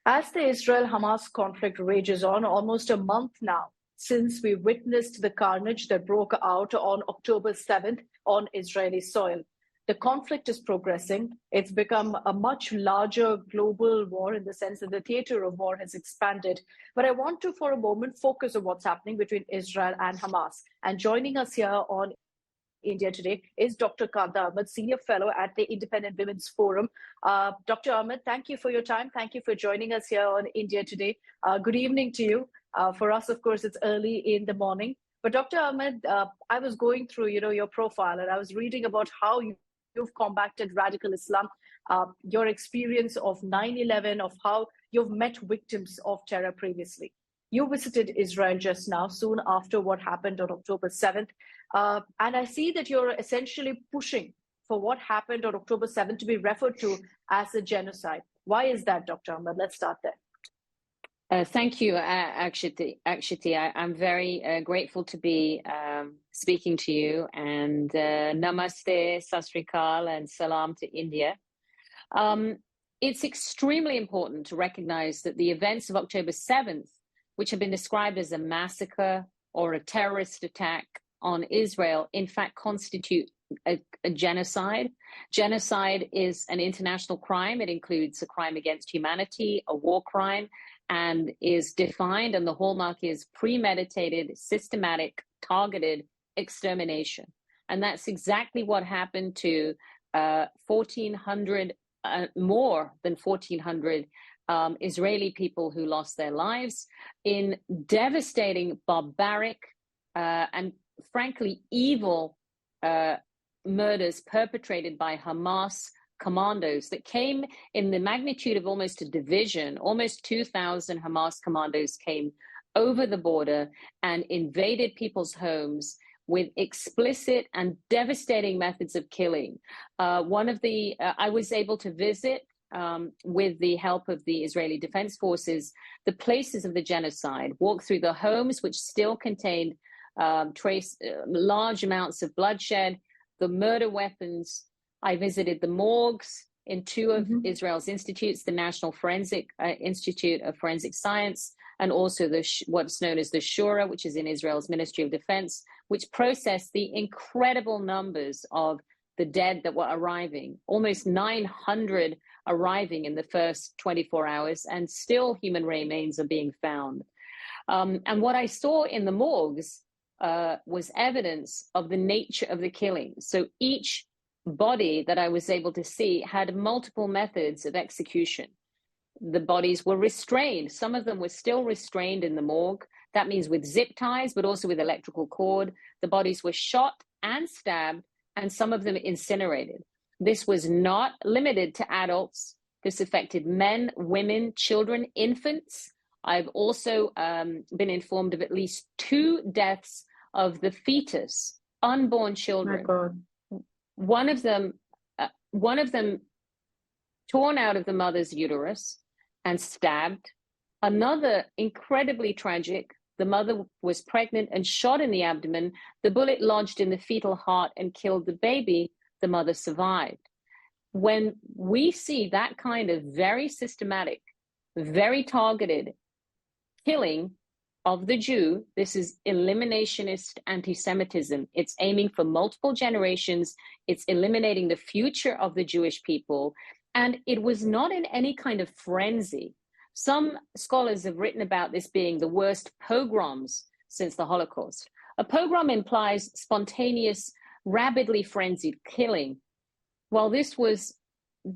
As the Israel-Hamas conflict rages on, almost a month now since we witnessed the carnage that broke out on October 7th on Israeli soil. The conflict is progressing. It's become a much larger global war in the sense that the theater of war has expanded. But I want to, for a moment, focus on what's happening between Israel and Hamas. And joining us here on India Today is Dr. Qanta Ahmed, Senior Fellow at the Independent Women's Forum. Dr. Ahmed, thank you for your time. Thank you for joining us here on India Today. Good evening to you. For us, of course, it's early in the morning. But Dr. Ahmed, I was going through, your profile, and I was reading about how you've combated radical Islam, your experience of 9/11, of how you've met victims of terror previously. You visited Israel just now, soon after what happened on October 7th. And I see that you're essentially pushing for what happened on October 7th to be referred to as a genocide. Why is that, Dr. Ahmed? Let's start there. Thank you, Akshiti. I'm very grateful to be speaking to you, and namaste, sat sri akal, and salam to India. It's extremely important to recognize that the events of October 7th, which have been described as a massacre or a terrorist attack on Israel, in fact constitute a genocide. Genocide is an international crime. It includes a crime against humanity, a war crime, and is defined, and the hallmark is premeditated, systematic, targeted extermination. And that's exactly what happened to 1,400, more than 1,400 Israeli people who lost their lives in devastating, barbaric, and frankly evil murders perpetrated by Hamas commandos that came in the magnitude of almost a division. Almost 2,000 Hamas commandos came over the border and invaded people's homes with explicit and devastating methods of killing. I was able to visit, with the help of the Israeli Defense Forces, the places of the genocide, walk through the homes which still contained large amounts of bloodshed, the murder weapons. I visited the morgues in two of Israel's institutes, the National Forensic Institute of Forensic Science, and also what's known as the Shura, which is in Israel's Ministry of Defense, which processed the incredible numbers of the dead that were arriving, almost 900 arriving in the first 24 hours, and still human remains are being found. And what I saw in the morgues was evidence of the nature of the killing. So each body that I was able to see had multiple methods of execution. The bodies were restrained. Some of them were still restrained in the morgue. That means with zip ties, but also with electrical cord. The bodies were shot and stabbed, and some of them incinerated. This was not limited to adults. This affected men, women, children, infants. I've also been informed of at least 2 deaths of the fetus, unborn children. Oh my God. One of them torn out of the mother's uterus and stabbed. Another incredibly tragic. The mother was pregnant and shot in the abdomen. The bullet lodged in the fetal heart and killed the baby. The mother survived. When we see that kind of very systematic, very targeted killing of the Jew, this is eliminationist anti-Semitism. It's aiming for multiple generations. It's eliminating the future of the Jewish people. And it was not in any kind of frenzy. Some scholars have written about this being the worst pogroms since the Holocaust. A pogrom implies spontaneous, rabidly frenzied killing. While this was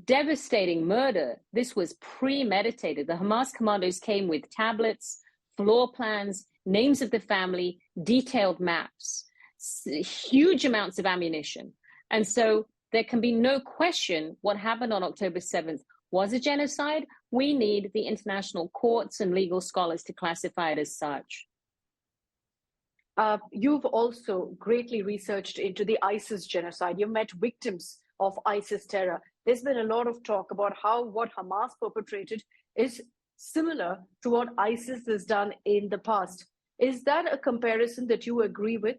devastating murder, this was premeditated. The Hamas commandos came with tablets, floor plans, names of the family, detailed maps, huge amounts of ammunition. And so there can be no question what happened on October 7th was a genocide. We need the international courts and legal scholars to classify it as such. You've also greatly researched into the ISIS genocide. You've met victims of ISIS terror. There's been a lot of talk about how what Hamas perpetrated is similar to what ISIS has done in the past. Is that a comparison that you agree with?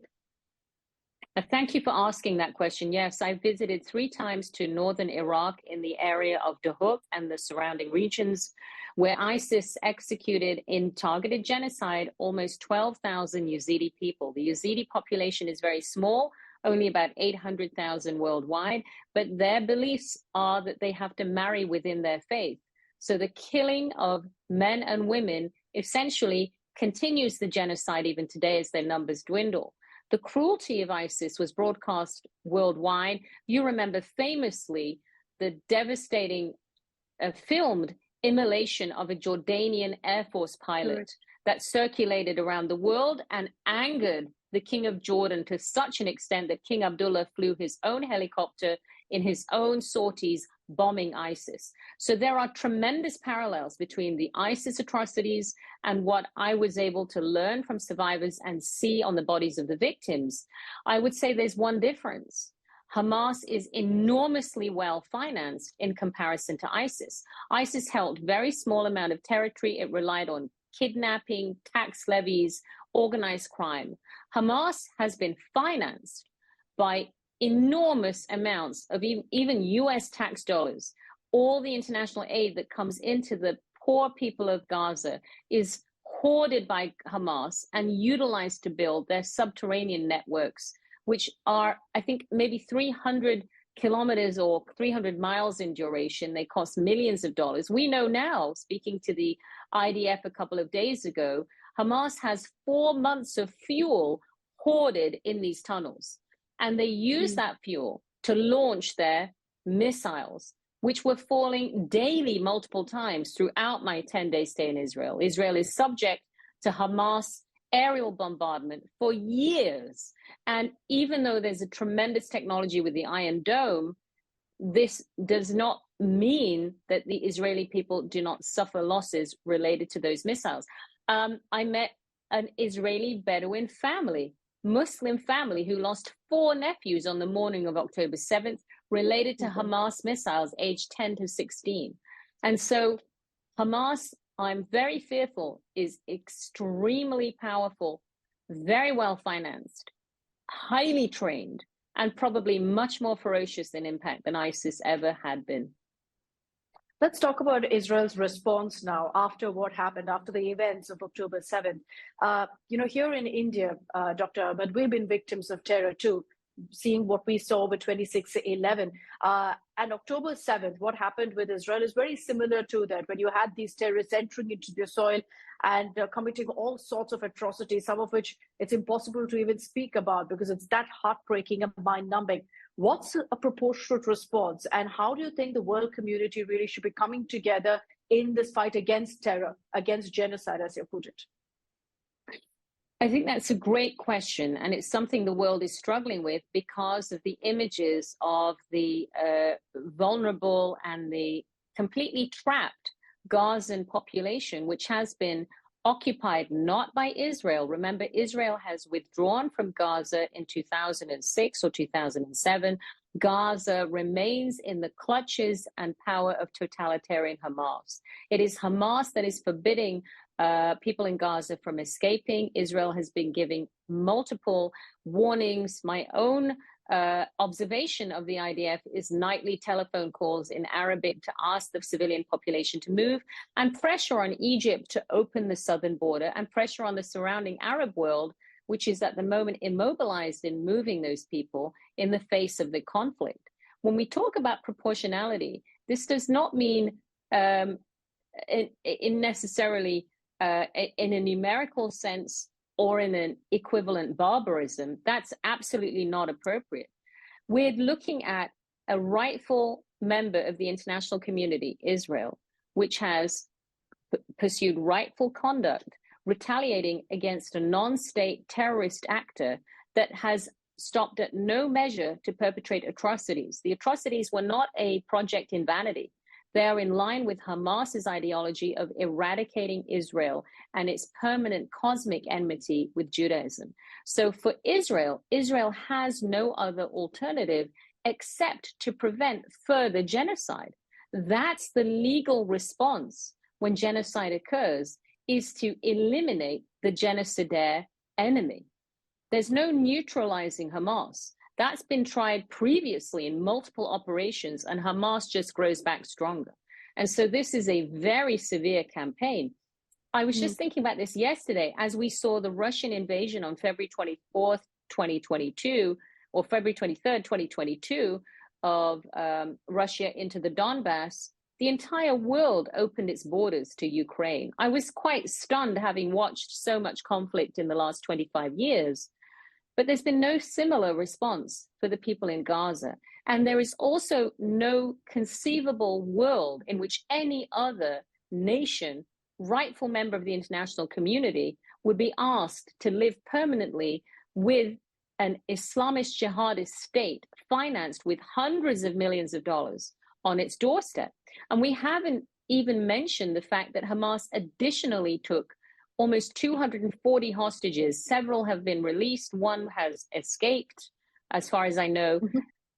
Thank you for asking that question. Yes, I visited 3 times to northern Iraq in the area of Duhok and the surrounding regions, where ISIS executed in targeted genocide almost 12,000 Yazidi people. The Yazidi population is very small, only about 800,000 worldwide, but their beliefs are that they have to marry within their faith. So the killing of men and women essentially continues the genocide even today as their numbers dwindle. The cruelty of ISIS was broadcast worldwide. You remember famously the devastating filmed immolation of a Jordanian Air Force pilot that circulated around the world and angered the King of Jordan to such an extent that King Abdullah flew his own helicopter in his own sorties bombing ISIS. So there are tremendous parallels between the ISIS atrocities and what I was able to learn from survivors and see on the bodies of the victims. I would say there's one difference. Hamas is enormously well financed in comparison to ISIS. ISIS held very small amount of territory. It relied on kidnapping, tax levies, organized crime. Hamas has been financed by enormous amounts of even US tax dollars. All the international aid that comes into the poor people of Gaza is hoarded by Hamas and utilized to build their subterranean networks, which are, I think, maybe 300 kilometers or 300 miles in duration. They cost millions of dollars. We know now, speaking to the IDF a couple of days ago, Hamas has 4 months of fuel hoarded in these tunnels. And they use that fuel to launch their missiles, which were falling daily multiple times throughout my 10-day stay in Israel. Israel is subject to Hamas aerial bombardment for years. And even though there's a tremendous technology with the Iron Dome, this does not mean that the Israeli people do not suffer losses related to those missiles. I met an Israeli Bedouin family, Muslim family, who lost 4 nephews on the morning of October 7th related to Hamas missiles aged 10 to 16. And so Hamas, I'm very fearful, is extremely powerful, very well financed, highly trained, and probably much more ferocious in impact than ISIS ever had been. Let's talk about Israel's response now after what happened, after the events of October 7th. Here in India, Dr. Ahmed, we've been victims of terror too, seeing what we saw with 26/11. And October 7th, what happened with Israel is very similar to that, when you had these terrorists entering into the soil and committing all sorts of atrocities, some of which it's impossible to even speak about because it's that heartbreaking and mind-numbing. What's a proportionate response, and how do you think the world community really should be coming together in this fight against terror, against genocide, as you put it? I think that's a great question, and it's something the world is struggling with because of the images of the vulnerable and the completely trapped Gazan population, which has been occupied not by Israel. Remember, Israel has withdrawn from Gaza in 2006 or 2007. Gaza remains in the clutches and power of totalitarian Hamas. It is Hamas that is forbidding people in Gaza from escaping. Israel has been giving multiple warnings. My own observation of the IDF is nightly telephone calls in Arabic to ask the civilian population to move, and pressure on Egypt to open the southern border, and pressure on the surrounding Arab world, which is at the moment immobilized in moving those people in the face of the conflict. When we talk about proportionality, this does not mean in necessarily in a numerical sense or in an equivalent barbarism. That's absolutely not appropriate. We're looking at a rightful member of the international community, Israel, which has pursued rightful conduct, retaliating against a non-state terrorist actor that has stopped at no measure to perpetrate atrocities. The atrocities were not a project in vanity. They are in line with Hamas's ideology of eradicating Israel and its permanent cosmic enmity with Judaism. So for Israel, Israel has no other alternative except to prevent further genocide. That's the legal response when genocide occurs, is to eliminate the genocidaire enemy. There's no neutralizing Hamas. That's been tried previously in multiple operations, and Hamas just grows back stronger. And so this is a very severe campaign. I was just thinking about this yesterday as we saw the Russian invasion on February 24th, 2022, or February 23rd, 2022, of Russia into the Donbass. The entire world opened its borders to Ukraine. I was quite stunned, having watched so much conflict in the last 25 years. But there's been no similar response for the people in Gaza. And there is also no conceivable world in which any other nation, rightful member of the international community, would be asked to live permanently with an Islamist jihadist state financed with hundreds of millions of dollars on its doorstep. And we haven't even mentioned the fact that Hamas additionally took almost 240 hostages. Several have been released. One has escaped, as far as I know.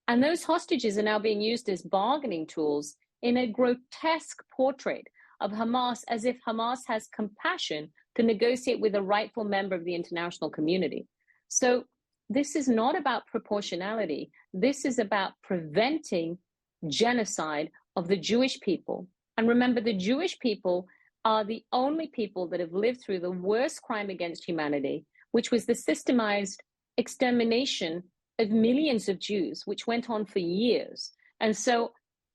And those hostages are now being used as bargaining tools in a grotesque portrait of Hamas, as if Hamas has compassion to negotiate with a rightful member of the international community. So this is not about proportionality. This is about preventing genocide of the Jewish people. And remember, the Jewish people are the only people that have lived through the worst crime against humanity, which was the systemized extermination of millions of Jews, which went on for years. And so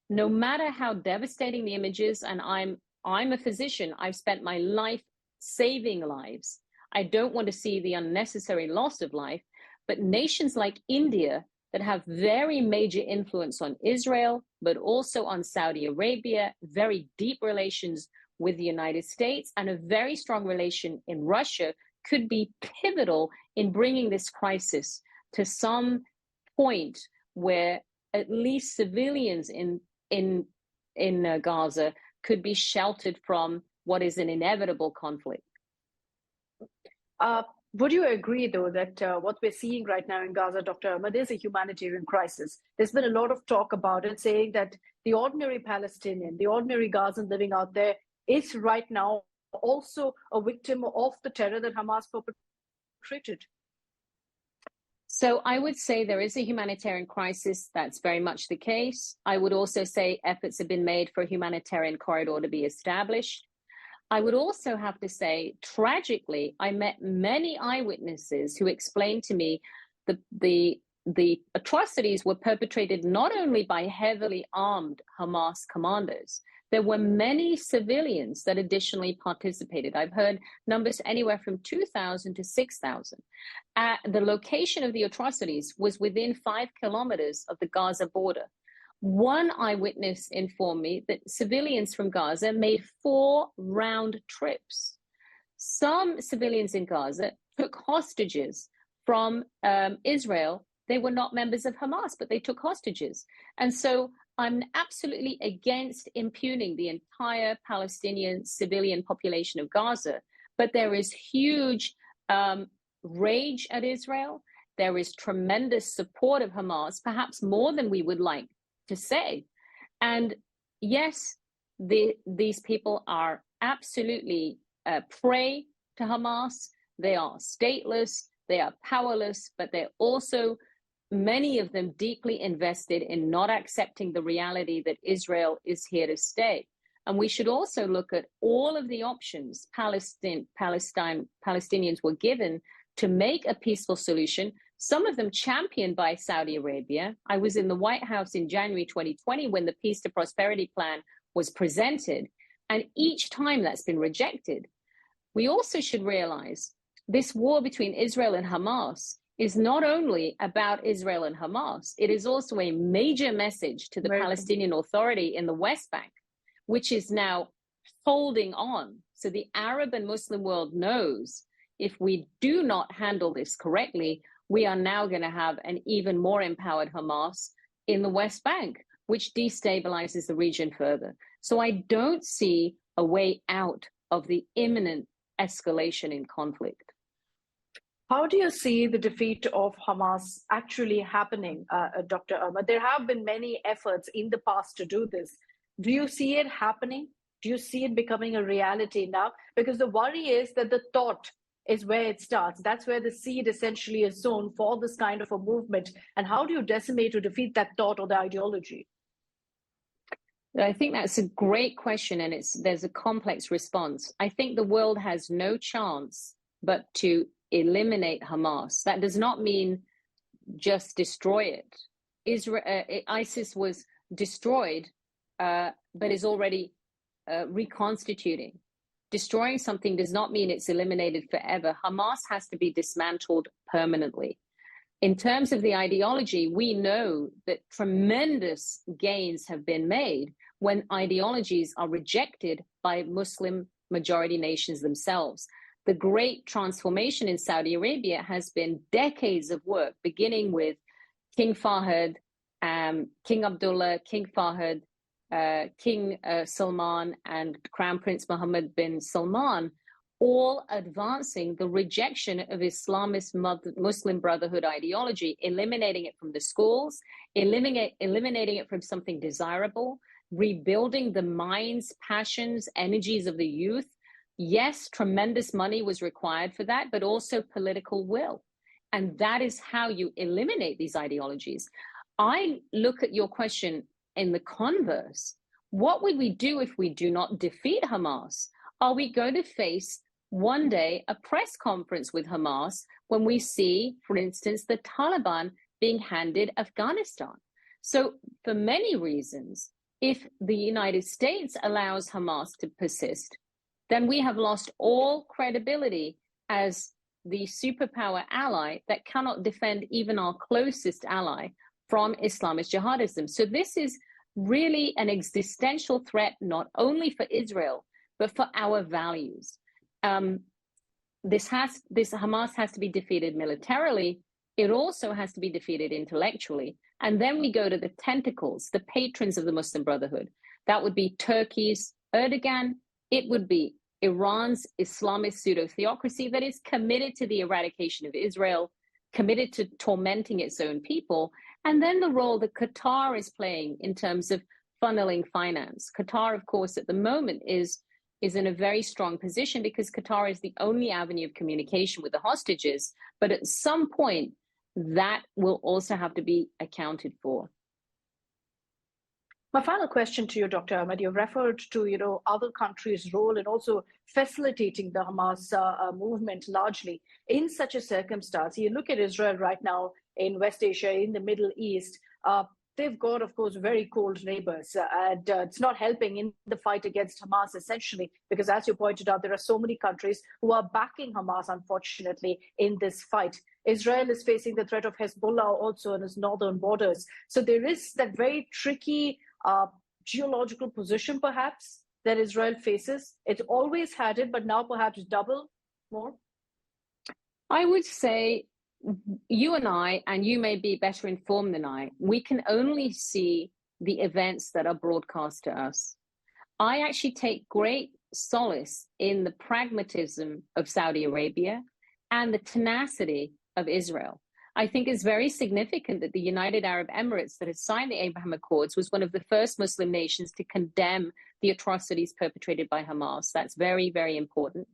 no matter how devastating the images, and I'm a physician, I've spent my life saving lives. I don't want to see the unnecessary loss of life, but nations like India that have very major influence on Israel, but also on Saudi Arabia, very deep relations with the United States, and a very strong relation in Russia, could be pivotal in bringing this crisis to some point where at least civilians in Gaza could be sheltered from what is an inevitable conflict. Would you agree, though, that what we're seeing right now in Gaza, Dr. Ahmed, is a humanitarian crisis? There's been a lot of talk about it, saying that the ordinary Palestinian, the ordinary Gazan living out there is right now also a victim of the terror that Hamas perpetrated. So I would say there is a humanitarian crisis. That's very much the case. I would also say efforts have been made for a humanitarian corridor to be established. I would also have to say, tragically, I met many eyewitnesses who explained to me the atrocities were perpetrated not only by heavily armed Hamas commanders. There were many civilians that additionally participated. I've heard numbers anywhere from 2,000 to 6,000. The location of the atrocities was within 5 kilometers of the Gaza border. One eyewitness informed me that civilians from Gaza made 4 round trips. Some civilians in Gaza took hostages from Israel. They were not members of Hamas, but they took hostages. And so I'm absolutely against impugning the entire Palestinian civilian population of Gaza, but there is huge rage at Israel. There is tremendous support of Hamas, perhaps more than we would like to say. And yes, these people are absolutely prey to Hamas. They are stateless, they are powerless, but they're also, many of them, deeply invested in not accepting the reality that Israel is here to stay. And we should also look at all of the options Palestinians were given to make a peaceful solution, some of them championed by Saudi Arabia. I was in the White House in January 2020 when the Peace to Prosperity Plan was presented, and each time that's been rejected. We also should realize this war between Israel and Hamas is not only about Israel and Hamas, it is also a major message to the Palestinian Authority in the West Bank, which is now holding on. So the Arab and Muslim world knows if we do not handle this correctly, we are now going to have an even more empowered Hamas in the West Bank, which destabilizes the region further. So I don't see a way out of the imminent escalation in conflict. How do you see the defeat of Hamas actually happening, Dr. Ahmed? There have been many efforts in the past to do this. Do you see it happening? Do you see it becoming a reality now? Because the worry is that the thought is where it starts. That's where the seed essentially is sown for this kind of a movement. And how do you decimate or defeat that thought or the ideology? I think that's a great question, and there's a complex response. I think the world has no chance but to eliminate Hamas. That does not mean just destroy it. ISIS was destroyed, but is already reconstituting. Destroying something does not mean it's eliminated forever. Hamas has to be dismantled permanently. In terms of the ideology, we know that tremendous gains have been made when ideologies are rejected by Muslim majority nations themselves. The great transformation in Saudi Arabia has been decades of work, beginning with King Fahd, King Abdullah, King Fahd, King Salman, and Crown Prince Mohammed bin Salman, all advancing the rejection of Islamist Muslim Brotherhood ideology, eliminating it from the schools, eliminating it from something desirable, rebuilding the minds, passions, energies of the youth. Yes, tremendous money was required for that, but also political will. And that is how you eliminate these ideologies. I look at your question in the converse. What would we do if we do not defeat Hamas? Are we going to face one day a press conference with Hamas when we see, for instance, the Taliban being handed Afghanistan? So for many reasons, if the United States allows Hamas to persist, then we have lost all credibility as the superpower ally that cannot defend even our closest ally from Islamist jihadism. So this is really an existential threat, not only for Israel, but for our values. This Hamas has to be defeated militarily. It also has to be defeated intellectually. And then we go to the tentacles, the patrons of the Muslim Brotherhood. That would be Turkey's Erdogan. It would be Iran's Islamist pseudo-theocracy that is committed to the eradication of Israel, committed to tormenting its own people. And then the role that Qatar is playing in terms of funneling finance. Qatar, of course, at the moment is in a very strong position because Qatar is the only avenue of communication with the hostages. But at some point, that will also have to be accounted for. My final question to you, Dr. Ahmed, you've referred to, other countries' role in also facilitating the Hamas movement largely in such a circumstance. You look at Israel right now in West Asia, in the Middle East, they've got, of course, very cold neighbors. And it's not helping in the fight against Hamas, essentially, because as you pointed out, there are so many countries who are backing Hamas, unfortunately, in this fight. Israel is facing the threat of Hezbollah also on its northern borders. So there is that very tricky geological position, perhaps, that Israel faces. It's always had it, but now perhaps double more. I would say you and I, and you may be better informed than I, we can only see the events that are broadcast to us. I actually take great solace in the pragmatism of Saudi Arabia and the tenacity of Israel. I think it's very significant that the United Arab Emirates that had signed the Abraham Accords was one of the first Muslim nations to condemn the atrocities perpetrated by Hamas. That's very, very important.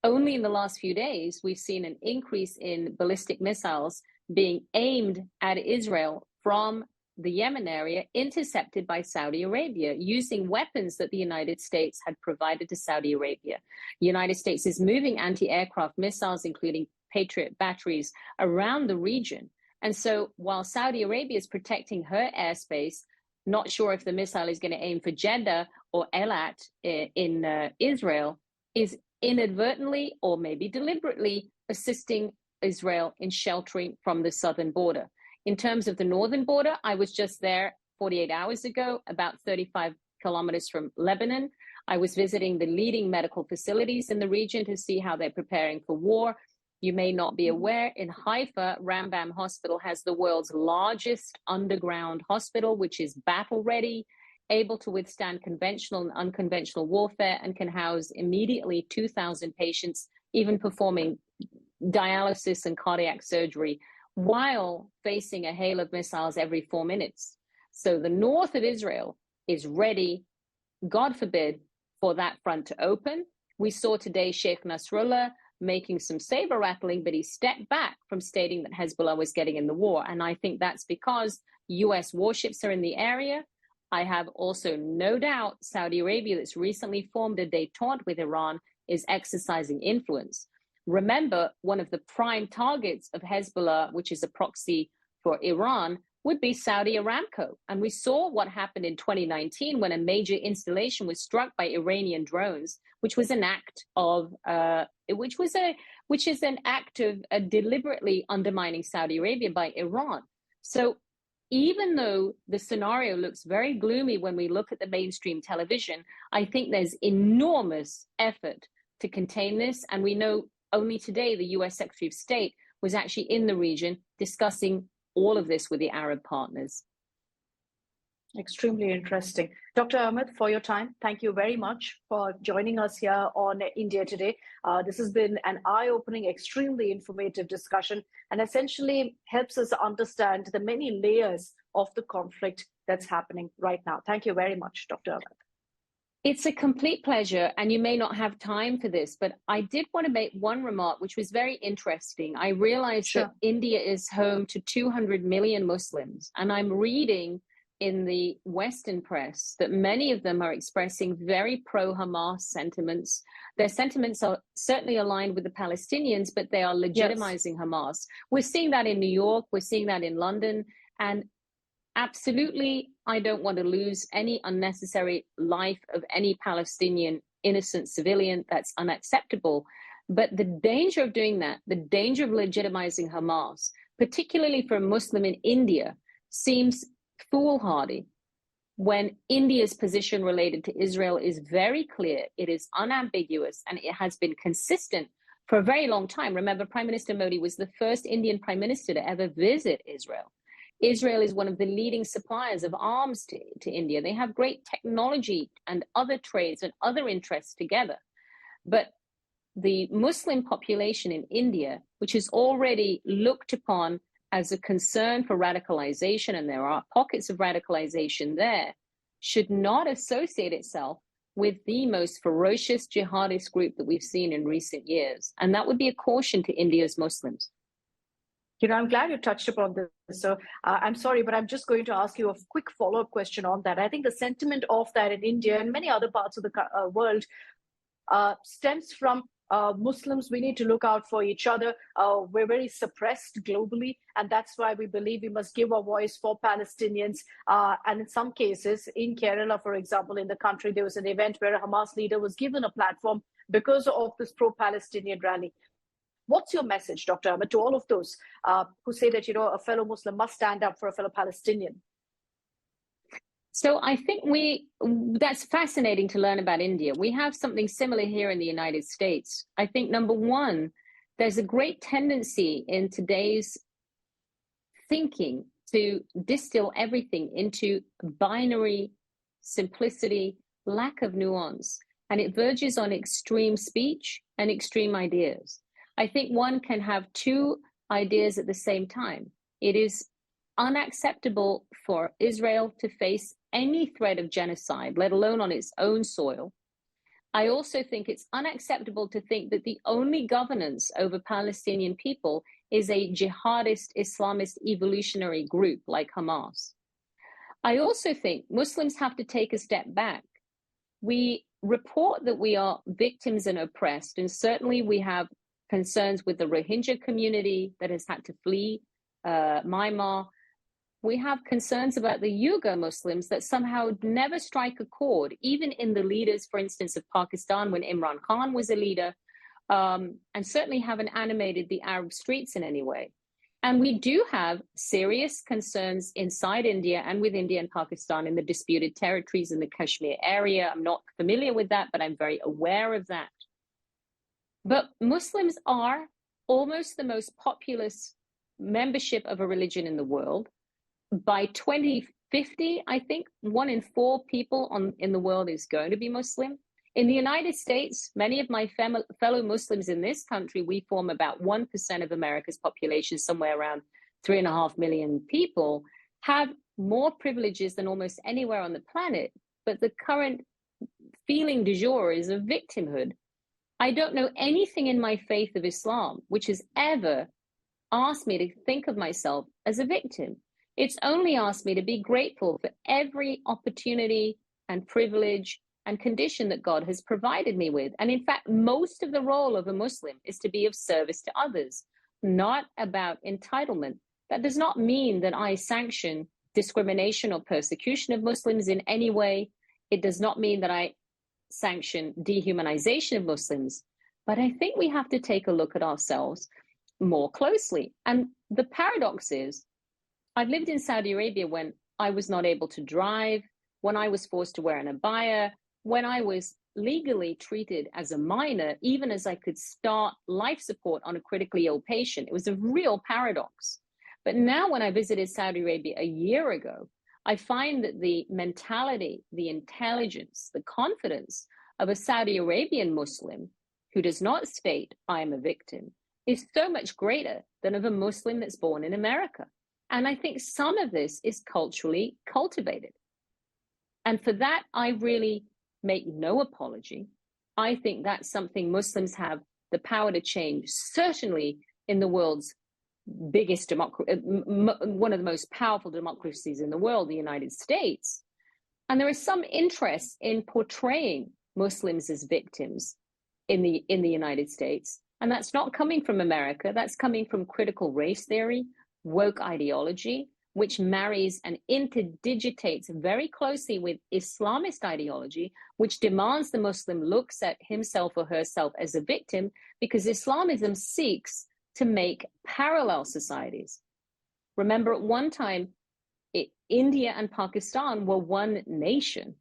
Only in the last few days, we've seen an increase in ballistic missiles being aimed at Israel from the Yemen area, intercepted by Saudi Arabia, using weapons that the United States had provided to Saudi Arabia. The United States is moving anti-aircraft missiles, including Patriot batteries, around the region. And so while Saudi Arabia is protecting her airspace, not sure if the missile is going to aim for Jeddah or Eilat in Israel, is inadvertently or maybe deliberately assisting Israel in sheltering from the southern border. In terms of the northern border, I was just there 48 hours ago, about 35 kilometers from Lebanon. I was visiting the leading medical facilities in the region to see how they're preparing for war. You may not be aware, in Haifa, Rambam Hospital has the world's largest underground hospital, which is battle ready, able to withstand conventional and unconventional warfare, and can house immediately 2,000 patients, even performing dialysis and cardiac surgery, while facing a hail of missiles every 4 minutes. So the north of Israel is ready, God forbid, for that front to open. We saw today Sheikh Nasrallah making some saber rattling, but he stepped back from stating that Hezbollah was getting in the war. And I think that's because US warships are in the area. I have also no doubt Saudi Arabia, that's recently formed a détente with Iran, is exercising influence. Remember, one of the prime targets of Hezbollah, which is a proxy for Iran, would be Saudi Aramco. And we saw what happened in 2019 when a major installation was struck by Iranian drones, which was an act of, which is an act of deliberately undermining Saudi Arabia by Iran. So even though the scenario looks very gloomy when we look at the mainstream television, I think there's enormous effort to contain this. And we know only today the US Secretary of State was actually in the region discussing all of this with the Arab partners. Extremely interesting. Dr. Ahmed, for your time, thank you very much for joining us here on India Today. This has been an eye-opening, extremely informative discussion, and essentially helps us understand the many layers of the conflict that's happening right now. Thank you very much, Dr. Ahmed. It's a complete pleasure, and you may not have time for this, but I did want to make one remark, which was very interesting. I realized that India is home to 200 million Muslims, and I'm reading in the Western press that many of them are expressing very pro-Hamas sentiments. Their sentiments are certainly aligned with the Palestinians, but they are legitimizing Hamas. We're seeing that in New York, we're seeing that in London, and absolutely, I don't want to lose any unnecessary life of any Palestinian innocent civilian. That's unacceptable. But the danger of doing that, the danger of legitimizing Hamas, particularly for a Muslim in India, seems foolhardy when India's position related to Israel is very clear, it is unambiguous, and it has been consistent for a very long time. Remember, Prime Minister Modi was the first Indian Prime Minister to ever visit Israel. Israel is one of the leading suppliers of arms to India. They have great technology and other trades and other interests together. But the Muslim population in India, which is already looked upon as a concern for radicalization, and there are pockets of radicalization there, should not associate itself with the most ferocious jihadist group that we've seen in recent years. And that would be a caution to India's Muslims. I'm glad you touched upon this. So I'm sorry, but I'm just going to ask you a quick follow-up question on that. I think the sentiment of that in India and many other parts of the world stems from Muslims. We need to look out for each other. We're very suppressed globally, and that's why we believe we must give a voice for Palestinians. And in some cases, in Kerala, for example, in the country, there was an event where a Hamas leader was given a platform because of this pro-Palestinian rally. What's your message, Dr. Ahmed, to all of those who say that, a fellow Muslim must stand up for a fellow Palestinian? So I think that's fascinating to learn about India. We have something similar here in the United States. I think, number one, there's a great tendency in today's thinking to distill everything into binary simplicity, lack of nuance, and it verges on extreme speech and extreme ideas. I think one can have two ideas at the same time. It is unacceptable for Israel to face any threat of genocide, let alone on its own soil. I also think it's unacceptable to think that the only governance over Palestinian people is a jihadist Islamist evolutionary group like Hamas. I also think Muslims have to take a step back. We report that we are victims and oppressed, and certainly we have concerns with the Rohingya community that has had to flee Myanmar. We have concerns about the Uyghur Muslims that somehow never strike a chord, even in the leaders, for instance, of Pakistan when Imran Khan was a leader, and certainly haven't animated the Arab streets in any way. And we do have serious concerns inside India and with India and Pakistan in the disputed territories in the Kashmir area. I'm not familiar with that, but I'm very aware of that. But Muslims are almost the most populous membership of a religion in the world. By 2050, I think 1 in 4 people in the world is going to be Muslim. In the United States, many of my fellow Muslims in this country, we form about 1% of America's population, somewhere around 3.5 million people, have more privileges than almost anywhere on the planet. But the current feeling du jour is of victimhood. I don't know anything in my faith of Islam which has ever asked me to think of myself as a victim. It's only asked me to be grateful for every opportunity and privilege and condition that God has provided me with. And in fact, most of the role of a Muslim is to be of service to others, not about entitlement. That does not mean that I sanction discrimination or persecution of Muslims in any way. It does not mean that I sanction dehumanization of Muslims. But I think we have to take a look at ourselves more closely. And the paradox is, I've lived in Saudi Arabia when I was not able to drive, when I was forced to wear an abaya, when I was legally treated as a minor, even as I could start life support on a critically ill patient. It was a real paradox. But now when I visited Saudi Arabia a year ago, I find that the mentality, the intelligence, the confidence of a Saudi Arabian Muslim who does not state, I am a victim, is so much greater than of a Muslim that's born in America. And I think some of this is culturally cultivated. And for that, I really make no apology. I think that's something Muslims have the power to change, certainly in the world's biggest democracy, one of the most powerful democracies in the world, the United States. And there is some interest in portraying Muslims as victims in the United States. And that's not coming from America. That's coming from critical race theory, woke ideology, which marries and interdigitates very closely with Islamist ideology, which demands the Muslim looks at himself or herself as a victim, because Islamism seeks to make parallel societies. Remember, at one time, India and Pakistan were one nation.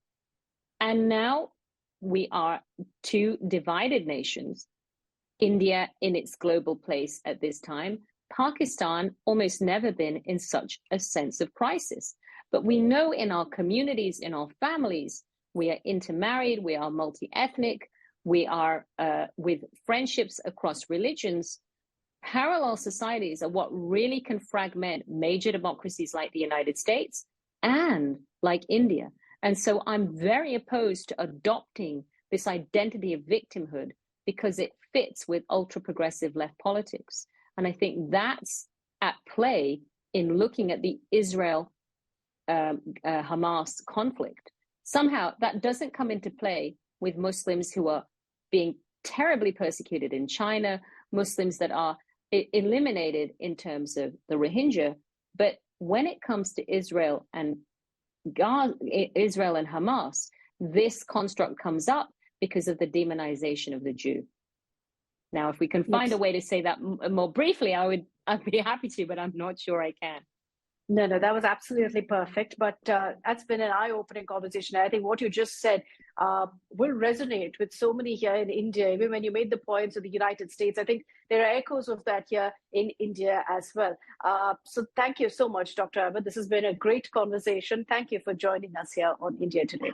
And now we are two divided nations. India in its global place at this time, Pakistan almost never been in such a sense of crisis. But we know in our communities, in our families, we are intermarried, we are multi-ethnic, we are with friendships across religions. Parallel societies are what really can fragment major democracies like the United States and like India. And so I'm very opposed to adopting this identity of victimhood because it fits with ultra-progressive left politics. And I think that's at play in looking at the Israel-Hamas conflict. Somehow that doesn't come into play with Muslims who are being terribly persecuted in China, Muslims that are eliminated in terms of the Rohingya. But when it comes to Israel and Hamas, this construct comes up because of the demonization of the Jew. Now, if we can find a way to say that more briefly, I'd be happy to, but I'm not sure I can. No, that was absolutely perfect. But that's been an eye-opening conversation. I think what you just said will resonate with so many here in India. Even when you made the points of the United States, I think there are echoes of that here in India as well. So thank you so much, Dr. Ahmed. This has been a great conversation. Thank you for joining us here on India Today.